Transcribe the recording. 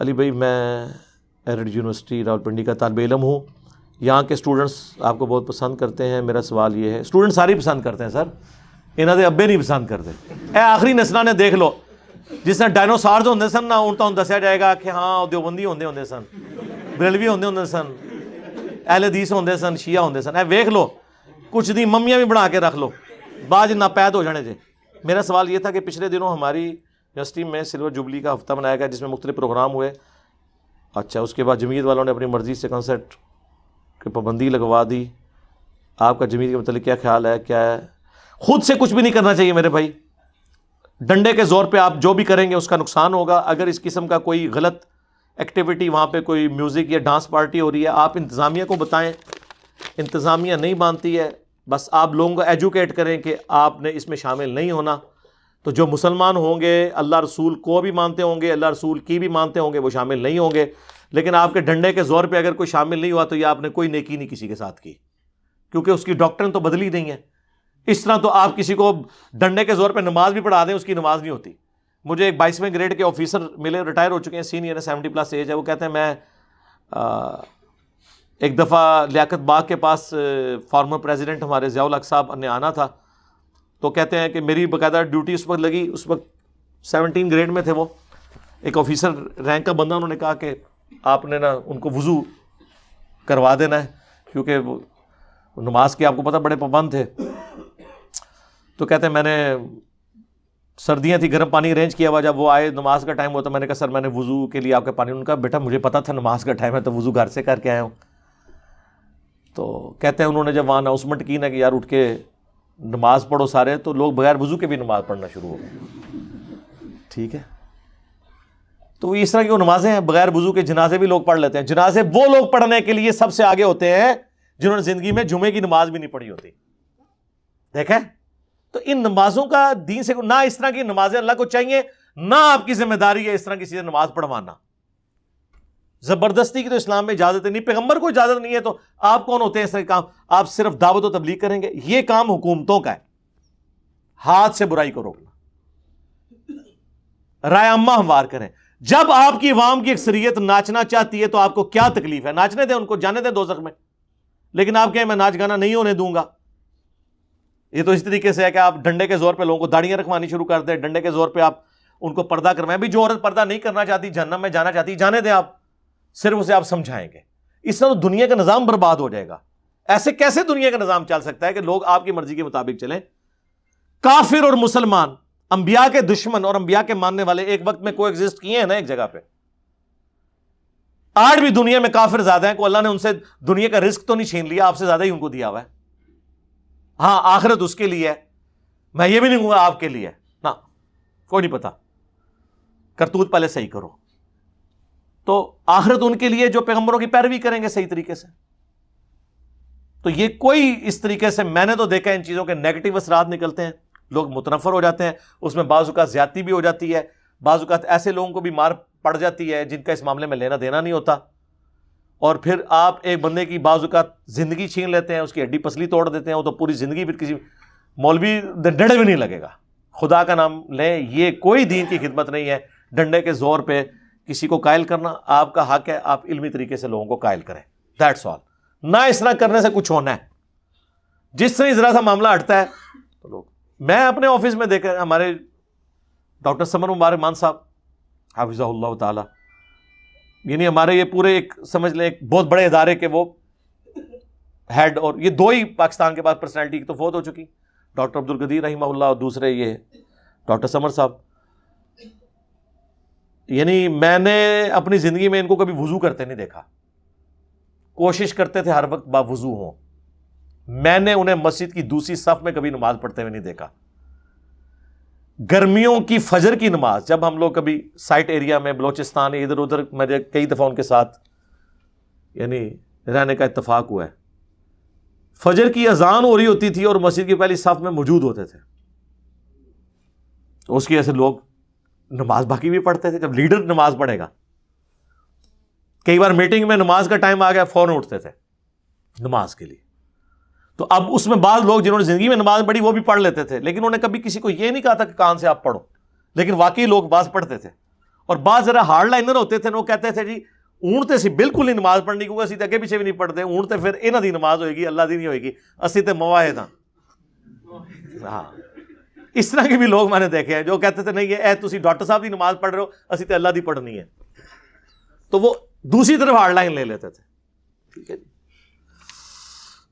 علی بھائی میں arid university Rawalpindi کا طالب علم ہوں. یہاں کے اسٹوڈنٹس آپ کو بہت پسند کرتے ہیں. میرا سوال یہ ہے, اسٹوڈنٹ ساری پسند کرتے ہیں سر, انہوں نے ابے نہیں پسند کرتے. اے آخری نسلوں نے دیکھ لو جس طرح ڈائنوسارز ہوندے سن نا, ان تو دسیا جائے گا کہ ہاں دیوبندی ہوندے سن, بریلوی ہوندے سن, اہل حدیث ہوندے سن, شیعہ ہوندے سن. اے ویکھ لو کچھ دی ممیاں بھی بنا کے رکھ لو, بعض ناپید ہو جانے جے. میرا سوال یہ تھا کہ پچھلے دنوں ہماری یونیورسٹی میں سلور جوبلی کا ہفتہ منایا گیا جس میں مختلف پروگرام ہوئے. اچھا, اس کے بعد جمعیت والوں نے اپنی مرضی سے کنسرٹ کی پابندی لگوا دی. آپ کا جمعیت کے متعلق کیا خیال ہے؟ کیا ہے؟ خود سے کچھ بھی نہیں کرنا چاہیے میرے بھائی. ڈنڈے کے زور پہ آپ جو بھی کریں گے اس کا نقصان ہوگا. اگر اس قسم کا کوئی غلط ایکٹیویٹی وہاں پہ کوئی میوزک یا ڈانس پارٹی ہو رہی ہے, آپ انتظامیہ کو بتائیں. انتظامیہ نہیں مانتی ہے, بس آپ لوگوں کو ایجوکیٹ کریں کہ آپ نے اس میں شامل نہیں ہونا. تو جو مسلمان ہوں گے, اللہ رسول کو بھی مانتے ہوں گے, اللہ رسول کی بھی مانتے ہوں گے, وہ شامل نہیں ہوں گے. لیکن آپ کے ڈنڈے کے زور پہ اگر کوئی شامل نہیں ہوا تو یہ آپ نے کوئی نیکی نہیں کسی کے ساتھ کی, کیونکہ اس کی ڈاکٹرن تو بدلی نہیں ہے. اس طرح تو آپ کسی کو ڈنڈے کے زور پہ نماز بھی پڑھا دیں, اس کی نماز نہیں ہوتی. مجھے ایک 22ویں گریڈ کے آفیسر ملے, ریٹائر ہو چکے ہیں, سینئر ہے, 70+ ایج ہے. وہ کہتے ہیں میں ایک دفعہ لیاقت باغ کے پاس فارمر پریزیڈنٹ ہمارے ضیاء الحق صاحب نے آنا تھا, تو کہتے ہیں کہ میری باقاعدہ ڈیوٹی اس وقت لگی. اس وقت 17 گریڈ میں تھے وہ, ایک آفیسر رینک کا بندہ, انہوں نے کہا کہ آپ نے نا ان کو وضو کروا دینا ہے, کیونکہ وہ نماز کے آپ کو پتہ بڑے پابند تھے. تو کہتے ہیں میں نے سردیاں تھی, گرم پانی ارینج کیا ہوا, جب وہ آئے نماز کا ٹائم ہوا تو میں نے کہا سر میں نے وضو کے لیے آپ کے پانی, ان کا بیٹا مجھے پتا تھا نماز کا ٹائم ہے تو وضو گھر سے کر کے آیا ہوں. تو کہتے ہیں انہوں نے جب وہاں اناؤنسمنٹ کی نا کہ یار اٹھ کے نماز پڑھو سارے, تو لوگ بغیر وضو کے بھی نماز پڑھنا شروع ہو گئے. ٹھیک ہے, تو اس طرح کی وہ نمازیں ہیں بغیر وضو کے. جنازے بھی لوگ پڑھ لیتے ہیں. جنازے وہ لوگ پڑھنے کے لیے سب سے آگے ہوتے ہیں جنہوں نے زندگی میں جمعے کی نماز بھی نہیں پڑھی ہوتی. دیکھیں, تو ان نمازوں کا دین سے نہ اس طرح کی نمازیں اللہ کو چاہیے, نہ آپ کی ذمہ داری ہے اس طرح کسی سے نماز پڑھوانا. زبردستی کی تو اسلام میں اجازت نہیں, پیغمبر کو اجازت نہیں ہے, تو آپ کون ہوتے ہیں اس طرح کے کام؟ آپ صرف دعوت و تبلیغ کریں گے. یہ کام حکومتوں کا ہے, ہاتھ سے برائی کو روکنا, رائے عامہ ہموار کریں. جب آپ کی عوام کی اکثریت ناچنا چاہتی ہے تو آپ کو کیا تکلیف ہے؟ ناچنے دیں ان کو, جانے دیں دوزخ میں. لیکن آپ کہیں میں ناچ گانا نہیں ہونے دوں گا. یہ تو اس طریقے سے ہے کہ آپ ڈنڈے کے زور پہ لوگوں کو داڑیاں رکھوانی شروع کر دیں, ڈنڈے کے زور پہ آپ ان کو پردہ کروائیں. بھی جو عورت پردہ نہیں کرنا چاہتی, جہنم میں جانا چاہتی, جانے دیں آپ, صرف اسے آپ سمجھائیں گے. اس طرح تو دنیا کا نظام برباد ہو جائے گا. ایسے کیسے دنیا کا نظام چل سکتا ہے کہ لوگ آپ کی مرضی کے مطابق چلیں؟ کافر اور مسلمان, انبیاء کے دشمن اور انبیاء کے ماننے والے ایک وقت میں کو ایگزسٹ کیے ہیں نا ایک جگہ پہ. آج بھی دنیا میں کافر زیادہ ہیں. کو اللہ نے ان سے دنیا کا رزق تو نہیں چھین لیا, آپ سے زیادہ ہی ان کو دیا ہوا ہے. ہاں آخرت اس کے لیے ہے, میں یہ بھی نہیں کہوں گا آپ کے لیے نا, کوئی نہیں پتا, کرتوت پہلے صحیح کرو. تو آخرت ان کے لیے جو پیغمبروں کی پیروی کریں گے صحیح طریقے سے. تو یہ کوئی اس طریقے سے, میں نے تو دیکھا ان چیزوں کے نیگیٹو اثرات نکلتے ہیں, لوگ متنفر ہو جاتے ہیں. اس میں بعض اوقات زیادتی بھی ہو جاتی ہے, بعض اوقات ایسے لوگوں کو بھی مار پڑ جاتی ہے جن کا اس معاملے میں لینا دینا نہیں ہوتا. اور پھر آپ ایک بندے کی بعض اوقات زندگی چھین لیتے ہیں, اس کی ہڈی پسلی توڑ دیتے ہیں, وہ تو پوری زندگی پھر کسی مولوی ڈنڈے بھی نہیں لگے گا. خدا کا نام لیں, یہ کوئی دین کی خدمت نہیں ہے. ڈنڈے کے زور پہ کسی کو قائل کرنا آپ کا حق ہے, آپ علمی طریقے سے لوگوں کو قائل کریں, دیٹس آل. نہ اس طرح کرنے سے کچھ ہونا ہے. جس سے ذرا سا معاملہ ہٹتا ہے تو لوگ, میں اپنے آفس میں دیکھا, ہمارے ڈاکٹر سمر مبارک مان صاحب حافظہ اللہ تعالی, یعنی ہمارے یہ پورے ایک سمجھ لیں ایک بہت بڑے ادارے کے وہ ہیڈ, اور یہ دو ہی پاکستان کے بعد پرسنالٹی کی تو فوت ہو چکی, ڈاکٹر عبدالقدیر رحمہ اللہ اور دوسرے یہ ڈاکٹر سمر صاحب. یعنی میں نے اپنی زندگی میں ان کو کبھی وضو کرتے نہیں دیکھا, کوشش کرتے تھے ہر وقت باوضو ہوں. میں نے انہیں مسجد کی دوسری صف میں کبھی نماز پڑھتے ہوئے نہیں دیکھا. گرمیوں کی فجر کی نماز, جب ہم لوگ کبھی سائٹ ایریا میں بلوچستان ادھر ادھر, مجھے کئی دفعہ ان کے ساتھ یعنی رہنے کا اتفاق ہوا ہے, فجر کی اذان ہو رہی ہوتی تھی اور مسجد کی پہلی صف میں موجود ہوتے تھے. تو اس کی وجہ سے لوگ نماز باقی بھی پڑھتے تھے. جب لیڈر نماز پڑھے گا, کئی بار میٹنگ میں نماز کا ٹائم آ گیا فوراً اٹھتے تھے نماز کے لیے. تو اب اس میں بعض لوگ جنہوں نے زندگی میں نماز پڑھی وہ بھی پڑھ لیتے تھے, لیکن انہوں نے کبھی کسی کو یہ نہیں کہا تھا کہ کان سے آپ پڑھو, لیکن واقعی لوگ بعض پڑھتے تھے. اور بعض ذرا ہارڈ لائنر ہوتے تھے، وہ کہتے تھے جی اون تے سی بالکل نہیں نماز پڑھنی، کیونکہ اسی تے اگے پیچھے بھی نہیں پڑھتے، اون تے پھر انہاں دی نماز ہوئے گی، اللہ دی نہیں ہوئے گی، اسی تے مواحد ہاں. ہاں اس طرح کے بھی لوگ میں نے دیکھے ہیں جو کہتے تھے نہیں اے تسی ڈاکٹر صاحب دی نماز پڑھ رہے ہو، اسی تے اللہ دی پڑھنی ہے، تو وہ دوسری طرف ہارڈ لائن لے لیتے تھے. ٹھیک ہے جی.